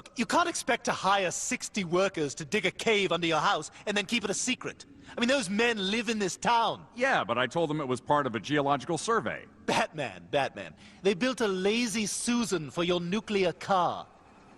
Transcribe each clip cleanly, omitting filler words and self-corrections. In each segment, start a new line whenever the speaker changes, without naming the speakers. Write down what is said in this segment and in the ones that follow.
Look, you can't expect to hire 60 workers to dig a cave under your house and then keep it a secret. I mean, those men live in this town.
Yeah, but I told them it was part of a geological survey.
Batman. They built a lazy Susan for your nuclear car.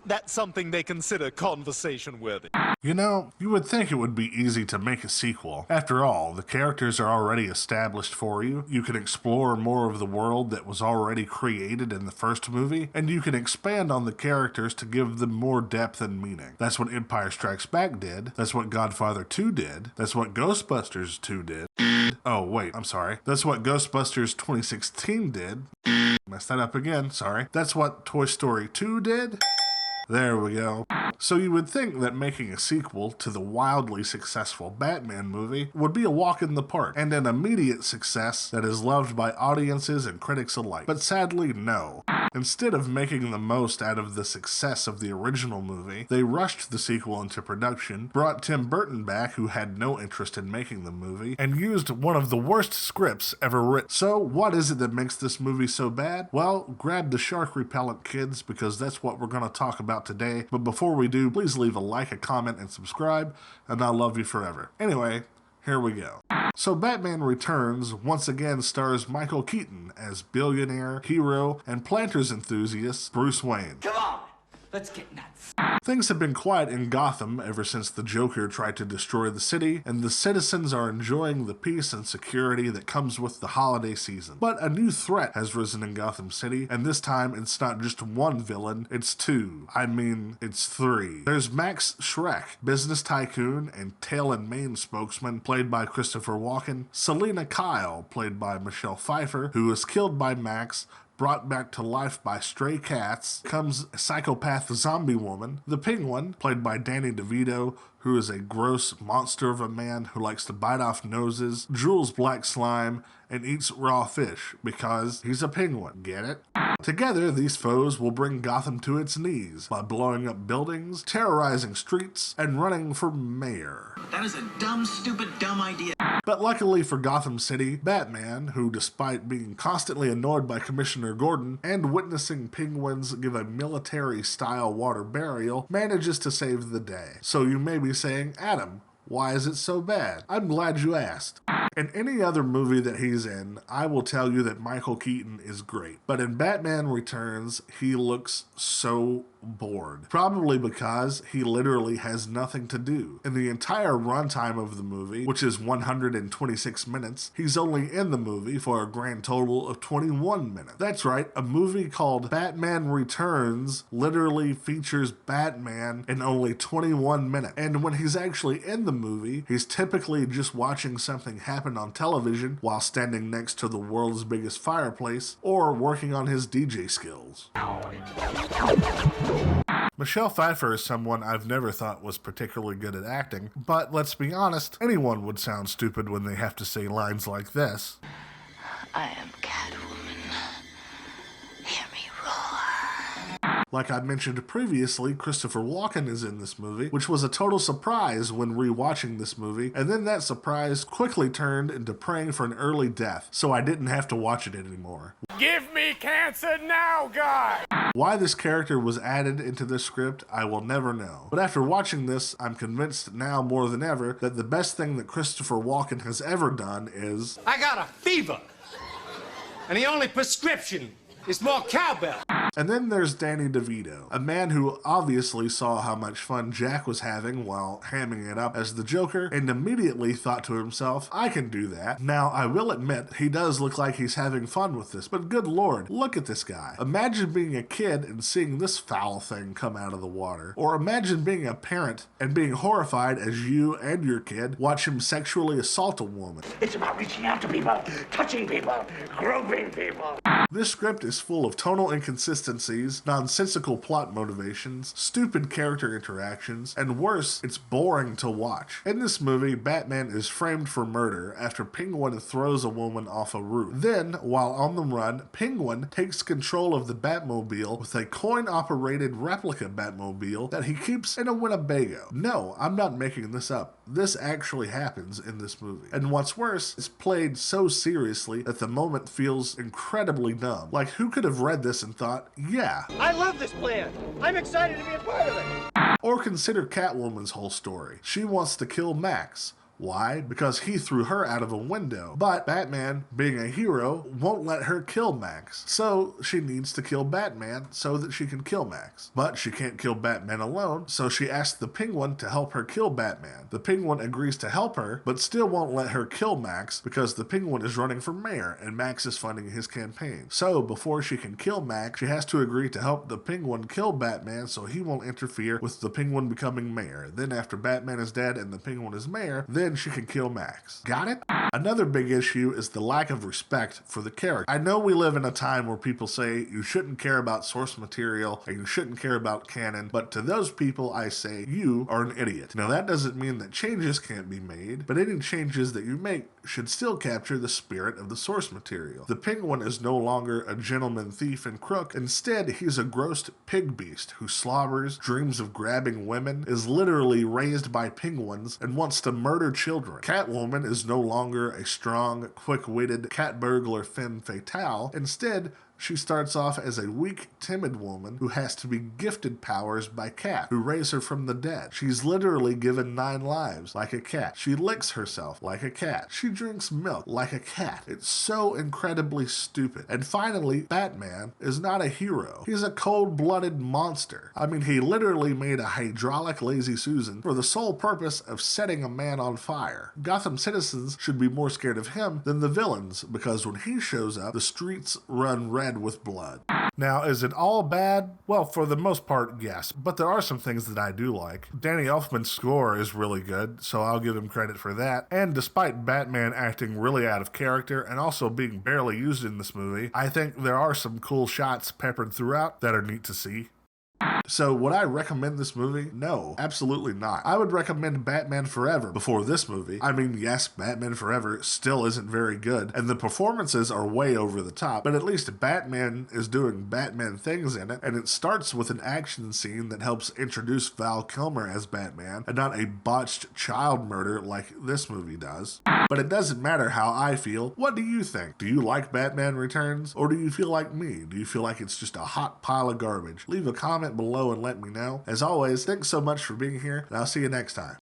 That's something they consider conversation worthy.
You know, you would think it would be easy to make a sequel. After all, the characters are already established for you. You can explore more of the world that was already created in the first movie, and you can expand on the characters to give them more depth and meaning. That's what Empire Strikes Back did. That's what Godfather 2 did. That's what Ghostbusters 2 did. Oh, wait, I'm sorry. That's what Ghostbusters 2016 did. Messed that up again, sorry. That's what Toy Story 2 did. There we go. So you would think that making a sequel to the wildly successful Batman movie would be a walk in the park and an immediate success that is loved by audiences and critics alike. But sadly, no. Instead of making the most out of the success of the original movie, they rushed the sequel into production, brought Tim Burton back, who had no interest in making the movie, and used one of the worst scripts ever written. So what is it that makes this movie so bad? Well, grab the shark repellent, kids, because that's what we're going to talk about today. But before we do, please leave a like, a comment, and subscribe, and I'll love you forever. Anyway, here we go. So Batman Returns once again stars Michael Keaton as billionaire, hero, and planters enthusiast Bruce Wayne.
Come on, let's get nuts.
Things have been quiet in Gotham ever since the Joker tried to destroy the city, and the citizens are enjoying the peace and security that comes with the holiday season. But a new threat has risen in Gotham City, and this time it's not just one villain, it's two. I mean, it's three. There's Max Schreck, business tycoon and tail and mane spokesman, played by Christopher Walken, Selena Kyle, played by Michelle Pfeiffer, who was killed by Max, brought back to life by stray cats, comes a psychopath zombie woman, the Penguin, played by Danny DeVito, who is a gross monster of a man who likes to bite off noses, drools black slime, and eats raw fish, because he's a penguin. Get it? Together, these foes will bring Gotham to its knees by blowing up buildings, terrorizing streets, and running for mayor.
That is a dumb, stupid, dumb idea.
But luckily for Gotham City, Batman, who despite being constantly annoyed by Commissioner Gordon and witnessing penguins give a military-style water burial, manages to save the day. So you may be saying, Adam, why is it so bad? I'm glad you asked. In any other movie that he's in, I will tell you that Michael Keaton is great. But in Batman Returns, he looks so bored. Probably because he literally has nothing to do. In the entire runtime of the movie, which is 126 minutes, he's only in the movie for a grand total of 21 minutes. That's right, a movie called Batman Returns literally features Batman in only 21 minutes. And when he's actually in the movie, he's typically just watching something happen on television while standing next to the world's biggest fireplace or working on his DJ skills. Michelle Pfeiffer is someone I've never thought was particularly good at acting, but let's be honest, anyone would sound stupid when they have to say lines like this.
I am Catwoman. Hear me roar.
Like I mentioned previously, Christopher Walken is in this movie, which was a total surprise when rewatching this movie, and then that surprise quickly turned into praying for an early death, so I didn't have to watch it anymore.
Give me cancer now, God!
Why this character was added into this script, I will never know. But after watching this, I'm convinced now more than ever that the best thing that Christopher Walken has ever done is...
I got a fever! And the only prescription is more cowbell!
And then there's Danny DeVito, a man who obviously saw how much fun Jack was having while hamming it up as the Joker, and immediately thought to himself, I can do that. Now, I will admit, he does look like he's having fun with this, but good lord, look at this guy. Imagine being a kid and seeing this foul thing come out of the water. Or imagine being a parent and being horrified as you and your kid watch him sexually assault a woman.
It's about reaching out to people, touching people, groping people.
This script is full of tonal inconsistencies, nonsensical plot motivations, stupid character interactions, and worse, it's boring to watch. In this movie, Batman is framed for murder after Penguin throws a woman off a roof. Then, while on the run, Penguin takes control of the Batmobile with a coin-operated replica Batmobile that he keeps in a Winnebago. No, I'm not making this up. This actually happens in this movie. And what's worse, it's played so seriously that the moment feels incredibly dumb. Like, who could have read this and thought, yeah?
I love this plan. I'm excited to be a part of it.
Or consider Catwoman's whole story. She wants to kill Max. Why? Because he threw her out of a window. But Batman, being a hero, won't let her kill Max. So she needs to kill Batman so that she can kill Max. But she can't kill Batman alone, so she asks the Penguin to help her kill Batman. The Penguin agrees to help her, but still won't let her kill Max because the Penguin is running for mayor and Max is funding his campaign. So before she can kill Max, she has to agree to help the Penguin kill Batman so he won't interfere with the Penguin becoming mayor. Then after Batman is dead and the Penguin is mayor, then she can kill Max. Got it? Another big issue is the lack of respect for the character. I know we live in a time where people say you shouldn't care about source material and you shouldn't care about canon, but to those people I say you are an idiot. Now that doesn't mean that changes can't be made, but any changes that you make should still capture the spirit of the source material. The Penguin is no longer a gentleman thief and crook. Instead, he's a gross pig beast who slobbers, dreams of grabbing women, is literally raised by penguins, and wants to murder children. Catwoman is no longer a strong, quick-witted cat burglar femme fatale. Instead, she starts off as a weak, timid woman who has to be gifted powers by Cat, who raise her from the dead. She's literally given 9 lives, like a cat. She licks herself like a cat. She drinks milk like a cat. It's so incredibly stupid. And finally, Batman is not a hero. He's a cold-blooded monster. I mean, he literally made a hydraulic Lazy Susan for the sole purpose of setting a man on fire. Gotham citizens should be more scared of him than the villains, because when he shows up, the streets run red with blood. Now, is it all bad? Well, for the most part, yes, but there are some things that I do like. Danny Elfman's score is really good, so I'll give him credit for that. And despite Batman acting really out of character and also being barely used in this movie, I think there are some cool shots peppered throughout that are neat to see. So would I recommend this movie? No, absolutely not. I would recommend Batman Forever before this movie. I mean, yes, Batman Forever still isn't very good, and the performances are way over the top, but at least Batman is doing Batman things in it, and it starts with an action scene that helps introduce Val Kilmer as Batman, and not a botched child murder like this movie does. But it doesn't matter how I feel. What do you think? Do you like Batman Returns? Or do you feel like me? Do you feel like it's just a hot pile of garbage? Leave a comment below and let me know. As always, thanks so much for being here, and I'll see you next time.